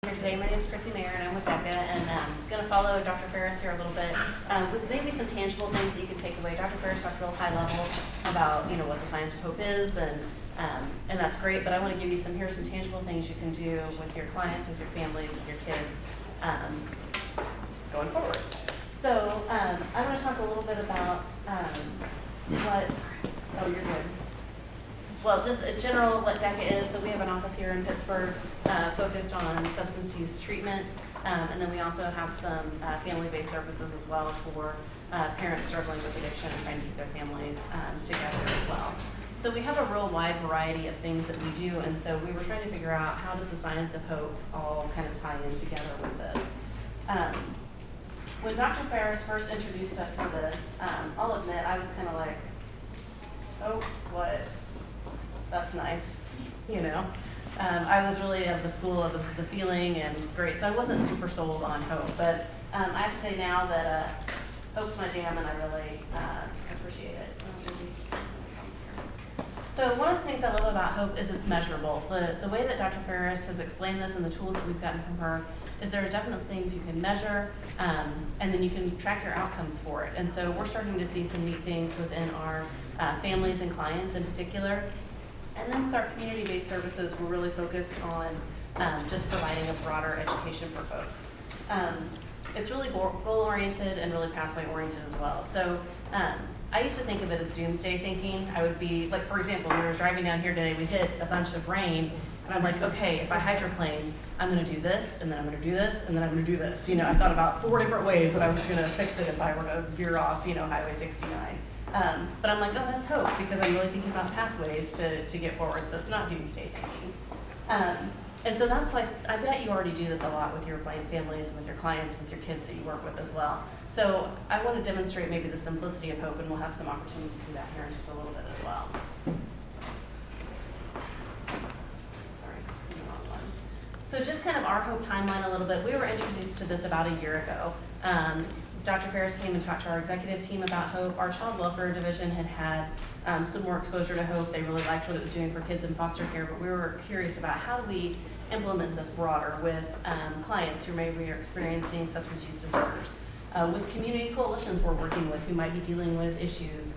Here today. My name is Chrissy Mayer and I'm with DECA, and I'm going to follow Dr. Ferris here a little bit with maybe some tangible things that you can take away. Dr. Ferris talked real high level about what the science of hope is, and that's great, but I want to give you some tangible things you can do with your clients, with your families, with your kids going forward. So I want to talk a little bit about you're good. Well, just in general, what DECA is. So we have an office here in Pittsburgh focused on substance use treatment, and then we also have some family-based services as well for parents struggling with addiction and trying to keep their families together as well. So we have a real wide variety of things that we do, and so we were trying to figure out how does the science of hope all kind of tie in together with this. When Dr. Ferris first introduced us to this, I'll admit I was kind of like, oh, what? That's nice, I was really of the school of this is a feeling and great, so I wasn't super sold on hope, but I have to say now that hope's my jam and I really appreciate it. So one of the things I love about hope is it's measurable. The way that Dr. Ferris has explained this and the tools that we've gotten from her is there are definite things you can measure, and then you can track your outcomes for it. And so we're starting to see some neat things within our families and clients in particular. And then with our community-based services, we're really focused on just providing a broader education for folks. It's really goal-oriented and really pathway-oriented as well. So I used to think of it as doomsday thinking. I would be, like, for example, when we were driving down here today, we hit a bunch of rain, and I'm like, okay, if I hydroplane, I'm going to do this, and then I'm going to do this, and then I'm going to do this. I thought about 4 different ways that I was going to fix it if I were to veer off, Highway 69. But I'm like, oh, that's hope, because I'm really thinking about pathways to get forward, so it's not doomsday thinking. And so that's why I bet you already do this a lot with your families, with your clients, with your kids that you work with as well. So I want to demonstrate maybe the simplicity of hope, and we'll have some opportunity to do that here in just a little bit as well. Sorry, the wrong one. So just kind of our hope timeline a little bit. We were introduced to this about a year ago. Dr. Ferris came and talked to our executive team about hope. Our child welfare division had some more exposure to hope. They really liked what it was doing for kids in foster care, but we were curious about how do we implement this broader with clients who maybe are experiencing substance use disorders, with community coalitions we're working with who might be dealing with issues,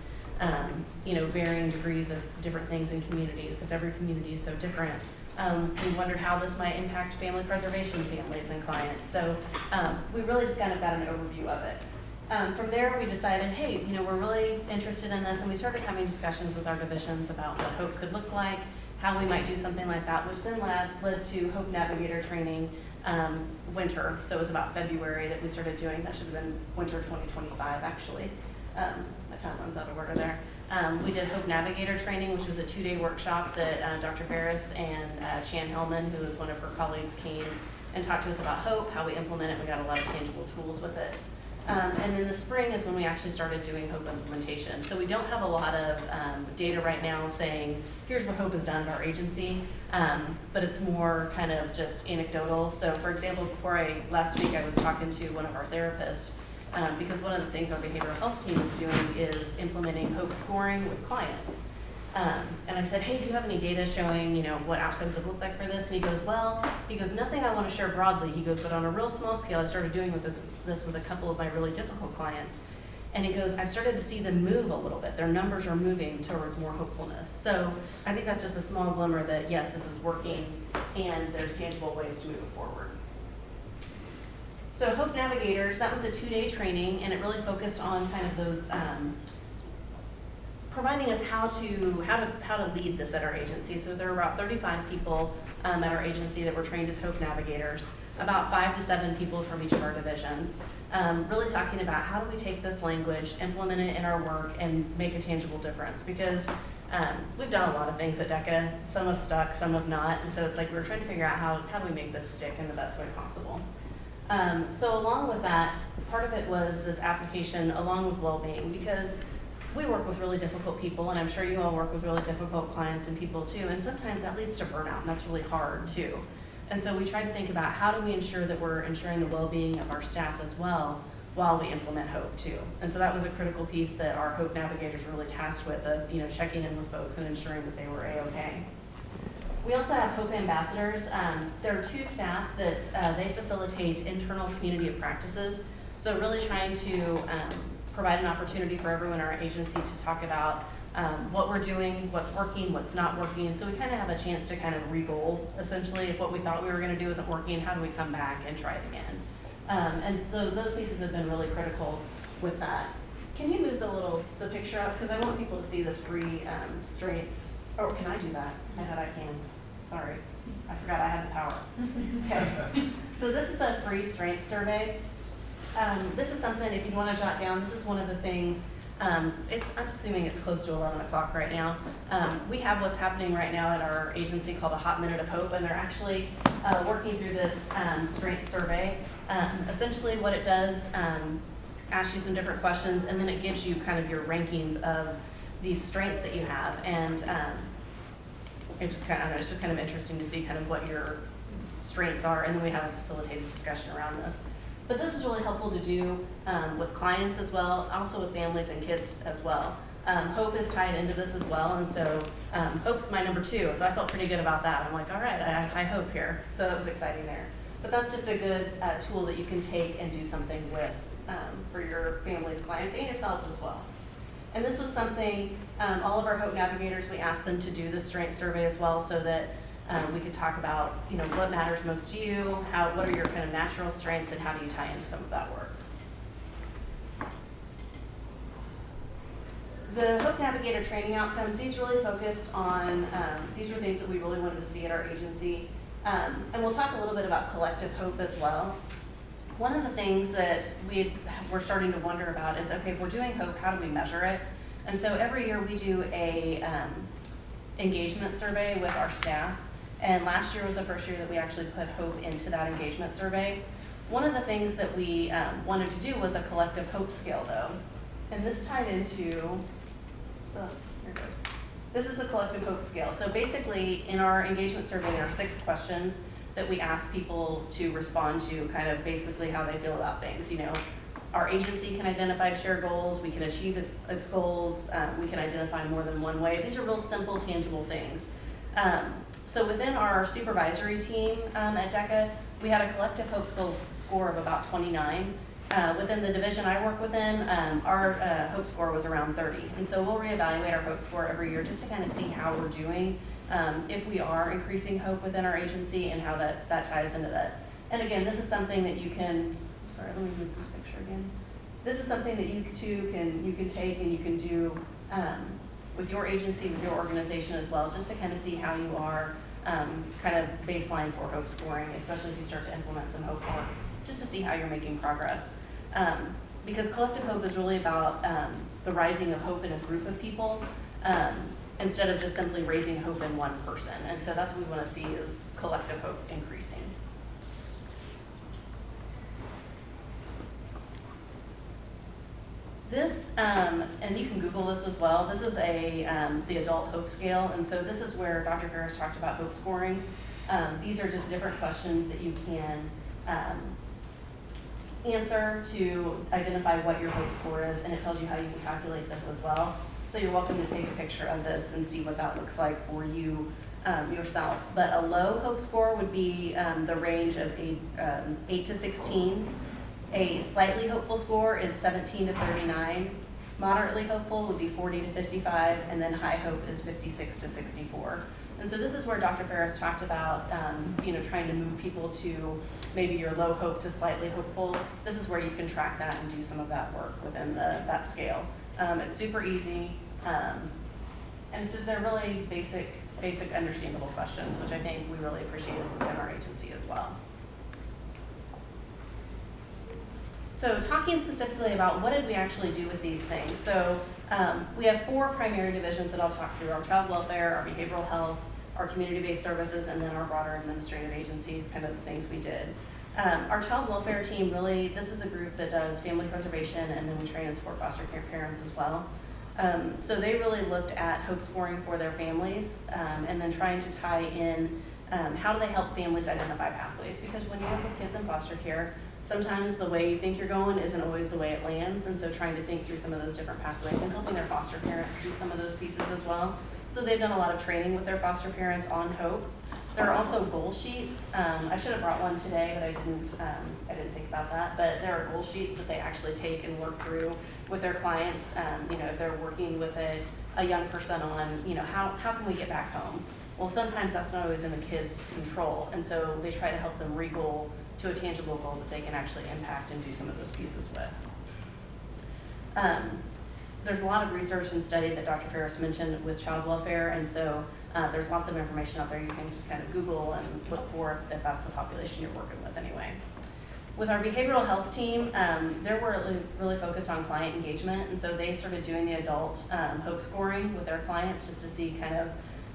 varying degrees of different things in communities, because every community is so different. We wondered how this might impact family preservation families and clients. So we really just kind of got an overview of it. From there, we decided, hey, we're really interested in this, and we started having discussions with our divisions about what hope could look like, how we might do something like that, which then led to Hope Navigator training winter. So it was about February that we started doing. That should have been winter 2025, actually. My time runs out of order there. We did Hope Navigator training, which was a 2-day workshop that Dr. Ferris and Chan Hellman, who was one of her colleagues, came and talked to us about hope, how we implement it. We got a lot of tangible tools with it. And in the spring is when we actually started doing hope implementation. So we don't have a lot of data right now saying, here's what hope has done to our agency, but it's more kind of just anecdotal. So for example, last week I was talking to one of our therapists, because one of the things our behavioral health team is doing is implementing hope scoring with clients. And I said, hey, do you have any data showing, what outcomes would look like for this? And he goes, nothing I want to share broadly. He goes, but on a real small scale, I started doing this with a couple of my really difficult clients. And he goes, I've started to see them move a little bit. Their numbers are moving towards more hopefulness. So I think that's just a small glimmer that, yes, this is working, and there's tangible ways to move it forward. So Hope Navigators, that was a 2-day training, and it really focused on kind of those, providing us how to lead this at our agency. So there were about 35 people at our agency that were trained as Hope Navigators, about 5 to 7 people from each of our divisions, really talking about how do we take this language, implement it in our work, and make a tangible difference. Because we've done a lot of things at DECA. Some have stuck, some have not, and so it's like we're trying to figure out how do we make this stick in the best way possible. So along with that, part of it was this application along with well-being, because we work with really difficult people, and I'm sure you all work with really difficult clients and people too, and sometimes that leads to burnout, and that's really hard too. And so we try to think about how do we ensure that we're ensuring the well-being of our staff as well while we implement hope too. And so that was a critical piece that our Hope Navigators were really tasked with, of checking in with folks and ensuring that they were A-OK. We also have Hope Ambassadors. There are 2 staff that they facilitate internal community of practices. So really trying to provide an opportunity for everyone in our agency to talk about what we're doing, what's working, what's not working. So we kind of have a chance to kind of re-goal, essentially, if what we thought we were going to do isn't working, how do we come back and try it again? Those pieces have been really critical with that. Can you move the picture up? Because I want people to see this free strengths. Oh, can I do that? I thought I can. Sorry, I forgot I had the power. Okay, so this is a free strengths survey. This is something, if you want to jot down, this is one of the things, I'm assuming it's close to 11 o'clock right now. We have what's happening right now at our agency called a Hot Minute of Hope, and they're actually working through this strengths survey. Essentially what it does, asks you some different questions, and then it gives you kind of your rankings of these strengths that you have. And it's just kind of interesting to see kind of what your strengths are, and then we have a facilitated discussion around this. But this is really helpful to do with clients as well, also with families and kids as well. Hope is tied into this as well, and so Hope's my number 2, so I felt pretty good about that. I'm like, all right, I hope here, so that was exciting there. But that's just a good tool that you can take and do something with for your families, clients, and yourselves as well. And this was something, all of our Hope Navigators, we asked them to do this strength survey as well, so that we could talk about, what matters most to you, what are your kind of natural strengths, and how do you tie into some of that work. The Hope Navigator training outcomes, these really focused on, these were things that we really wanted to see at our agency. And we'll talk a little bit about collective hope as well. One of the things that we're starting to wonder about is, okay, if we're doing hope, how do we measure it? And so every year we do a engagement survey with our staff. And last year was the first year that we actually put hope into that engagement survey. One of the things that we wanted to do was a collective hope scale, though. And this tied into, here it goes. This is the collective hope scale. So basically, in our engagement survey, there are 6 questions that we ask people to respond to, kind of basically how they feel about things. Our agency can identify shared goals, we can achieve its goals, we can identify more than one way. These are real simple, tangible things. So within our supervisory team at DECA, we had a collective hope score of about 29. Within the division I work within, our hope score was around 30. And so we'll reevaluate our hope score every year just to kind of see how we're doing, if we are increasing hope within our agency and how that ties into that. And again, this is something that you can, sorry, let me move this picture again. This is something that you too can take and you can do with your agency, with your organization as well, just to kind of see how you are kind of baseline for hope scoring, especially if you start to implement some hope work, just to see how you're making progress. Because collective hope is really about the rising of hope in a group of people, instead of just simply raising hope in one person. And so that's what we want to see is collective hope increasing. This, and you can Google this as well, this is the adult hope scale, and so this is where Dr. Ferris talked about hope scoring. These are just different questions that you can answer to identify what your hope score is, and it tells you how you can calculate this as well. So you're welcome to take a picture of this and see what that looks like for you yourself. But a low hope score would be the range of 8 to 16. A slightly hopeful score is 17 to 39. Moderately hopeful would be 40 to 55, and then high hope is 56 to 64. And so this is where Dr. Ferris talked about, trying to move people to maybe your low hope to slightly hopeful. This is where you can track that and do some of that work within that scale. It's super easy, and it's just, they're really basic understandable questions, which I think we really appreciated within our agency as well. So talking specifically about what did we actually do with these things. So we have 4 primary divisions that I'll talk through: our child welfare, our behavioral health, our community-based services, and then our broader administrative agencies, kind of the things we did. Our child welfare team, really, this is a group that does family preservation, and then we train and support foster care parents as well. So they really looked at hope scoring for their families, and then trying to tie in how do they help families identify pathways, because when you work with kids in foster care, sometimes the way you think you're going isn't always the way it lands, and so trying to think through some of those different pathways and helping their foster parents do some of those pieces as well. So they've done a lot of training with their foster parents on hope. There are also goal sheets. I should have brought one today, but I didn't think about that. But there are goal sheets that they actually take and work through with their clients. If they're working with a young person on, how can we get back home? Well, sometimes that's not always in the kids' control, and so they try to help them re-goal to a tangible goal that they can actually impact and do some of those pieces with. There's a lot of research and study that Dr. Ferris mentioned with child welfare, and so there's lots of information out there you can just kind of Google and look for if that's the population you're working with anyway. With our behavioral health team, they're really focused on client engagement, and so they started doing the adult hope scoring with their clients just to see kind of,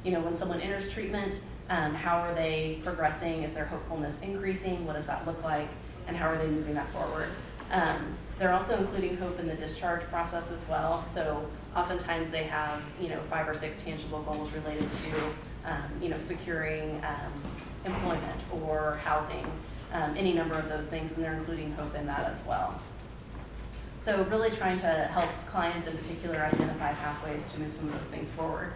when someone enters treatment, how are they progressing? Is their hopefulness increasing? What does that look like? And how are they moving that forward? They're also including hope in the discharge process as well. So oftentimes they have, 5 or 6 tangible goals related to, securing employment or housing, any number of those things, and they're including hope in that as well. So really trying to help clients in particular identify pathways to move some of those things forward.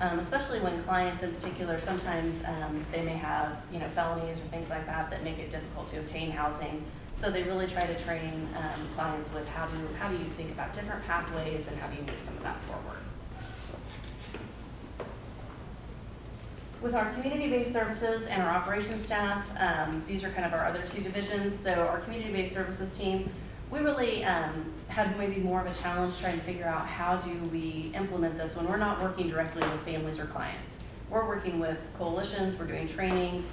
Especially when clients in particular, sometimes they may have, felonies or things like that that make it difficult to obtain housing. So they really try to train clients with how do you think about different pathways and how do you move some of that forward. With our community-based services and our operations staff, these are kind of our other 2 divisions. So our community-based services team, we really had maybe more of a challenge trying to figure out how do we implement this when we're not working directly with families or clients. We're working with coalitions, we're doing training,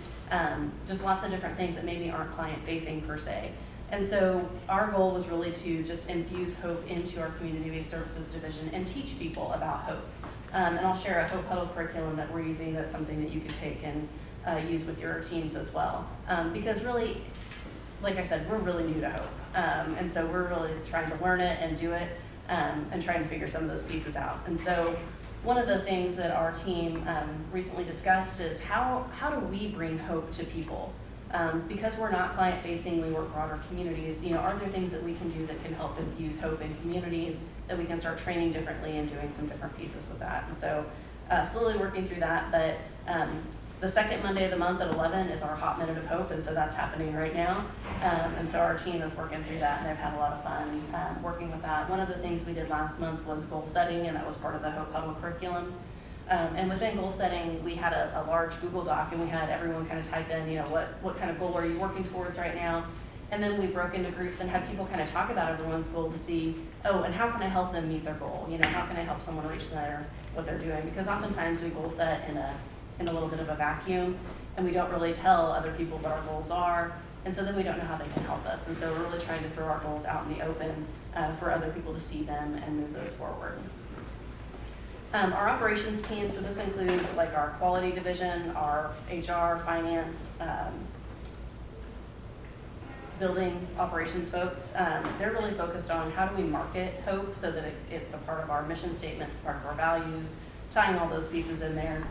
just lots of different things that maybe aren't client-facing per se. And so our goal was really to just infuse hope into our community-based services division and teach people about hope. And I'll share a Hope Huddle curriculum that we're using that's something that you could take and use with your teams as well. Because really, like I said, we're really new to hope. And so we're really trying to learn it and do it and trying to figure some of those pieces out. And so one of the things that our team recently discussed is how do we bring hope to people? Because we're not client-facing, we work broader communities, are there things that we can do that can help infuse hope in communities, that we can start training differently and doing some different pieces with that? And so slowly working through that, but the second Monday of the month at 11 is our Hot Minute of Hope, and so that's happening right now. And so our team is working through that, and they've had a lot of fun working with that. One of the things we did last month was goal setting, and that was part of the Hope Huddle curriculum. And within goal setting, we had a large Google Doc, and we had everyone kind of type in, what kind of goal are you working towards right now? And then we broke into groups and had people kind of talk about everyone's goal to see, and how can I help them meet their goal? How can I help someone reach what they're doing? Because oftentimes we goal set in a little bit of a vacuum, and we don't really tell other people what our goals are, and so then we don't know how they can help us. And so we're really trying to throw our goals out in the open for other people to see them and move those forward. Our operations team, so this includes like our quality division, our HR, finance, building operations folks. They're really focused on how do we market hope so that it's a part of our mission statements, part of our values, tying all those pieces in there.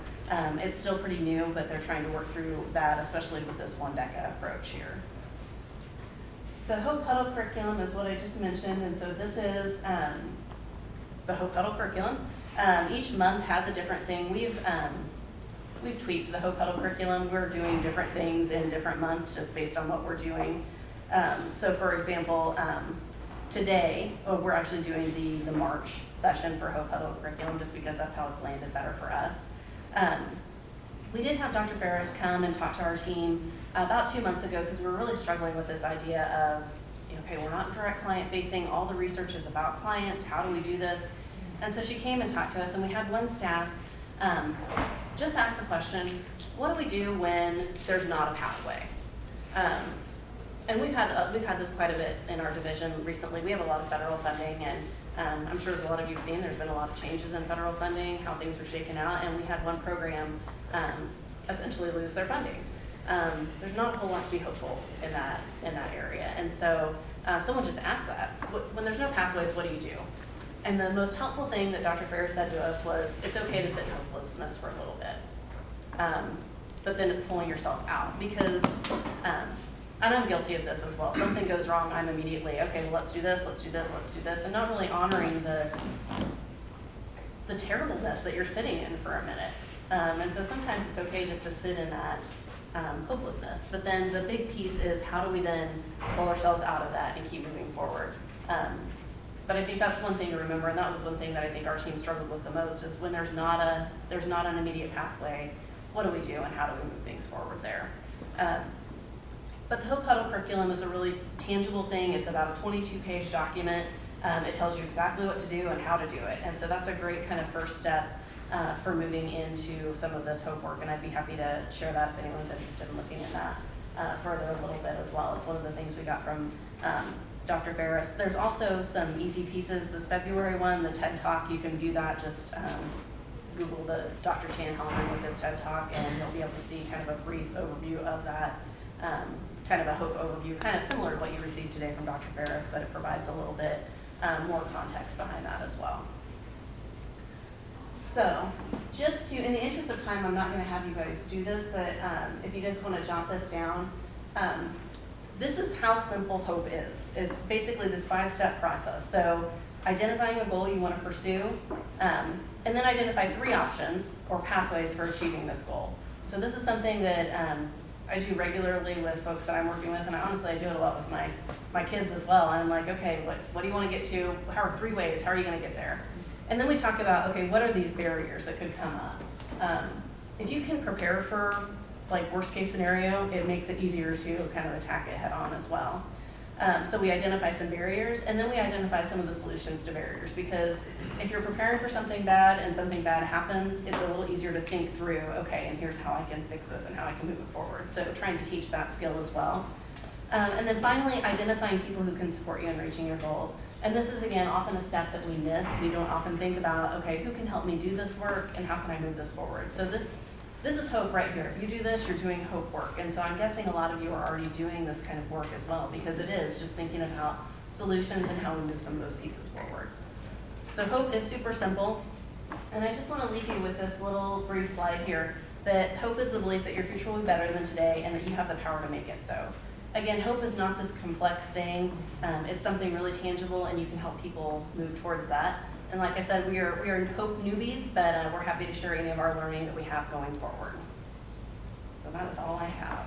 It's still pretty new, but they're trying to work through that, especially with this One DECA approach here. The Hope Huddle curriculum is what I just mentioned, and so this is the Hope Huddle curriculum. Each month has a different thing. We've tweaked the Hope Huddle curriculum. We're doing different things in different months just based on what we're doing. So for example, today, we're actually doing the March session for Hope Huddle curriculum just because that's how it's landed better for us. We did have Dr. Ferris come and talk to our team about 2 months ago because we were really struggling with this idea of, okay, we're not direct client facing, all the research is about clients, how do we do this? And so she came and talked to us, and we had one staff just ask the question, what do we do when there's not a pathway? And we've had this quite a bit in our division recently. We have a lot of federal funding, and I'm sure as a lot of you've seen, there's been a lot of changes in federal funding, how things are shaken out, and we had one program essentially lose their funding. There's not a whole lot to be hopeful in that area, and so someone just asked that. When there's no pathways, what do you do? And the most helpful thing that Dr. Ferris said to us was, it's okay to sit in hopelessness for a little bit, but then it's pulling yourself out because, and I'm guilty of this as well. Something goes wrong, I'm immediately, okay, well, let's do this, let's do this, let's do this, and not really honoring the terribleness that you're sitting in for a minute. And so sometimes it's okay just to sit in that hopelessness. But then the big piece is how do we then pull ourselves out of that and keep moving forward? But I think that's one thing to remember, and that was one thing that I think our team struggled with the most, is when there's not an immediate pathway, what do we do and how do we move things forward there? But the Hope Huddle curriculum is a really tangible thing. It's about a 22-page document. It tells you exactly what to do and how to do it. And so that's a great kind of first step for moving into some of this hope work, and I'd be happy to share that if anyone's interested in looking at that further a little bit as well. It's one of the things we got from Dr. Ferris. There's also some easy pieces. This February one, the TED Talk, you can view that. Just Google the Dr. Chan Hellman with his TED Talk, and you'll be able to see kind of a brief overview of that, kind of a hope overview, kind of similar to what you received today from Dr. Ferris, but it provides a little bit more context behind that as well. So, just to, in the interest of time, I'm not going to have you guys do this, but if you guys want to jot this down, this is how simple hope is. It's basically this 5-step process. So, identifying a goal you want to pursue, and then identify 3 options or pathways for achieving this goal. So this is something that I do regularly with folks that I'm working with, and honestly I do it a lot with my kids as well. I'm like, okay, what do you want to get to? How are 3 ways? How are you going to get there? And then we talk about, okay, what are these barriers that could come up? If you can prepare for like worst case scenario, it makes it easier to kind of attack it head on as well. So we identify some barriers, and then we identify some of the solutions to barriers, because if you're preparing for something bad and something bad happens, it's a little easier to think through, okay, and here's how I can fix this and how I can move it forward. So trying to teach that skill as well. And then finally, identifying people who can support you in reaching your goal. And this is, again, often a step that we miss. We don't often think about, okay, who can help me do this work and how can I move this forward? So this is hope right here. If you do this, you're doing hope work. And so I'm guessing a lot of you are already doing this kind of work as well, because it is just thinking about solutions and how we move some of those pieces forward. So hope is super simple. And I just want to leave you with this little brief slide here, that hope is the belief that your future will be better than today and that you have the power to make it so. Again, hope is not this complex thing. It's something really tangible, and you can help people move towards that. And like I said, we are hope newbies, but we're happy to share any of our learning that we have going forward. So that is all I have.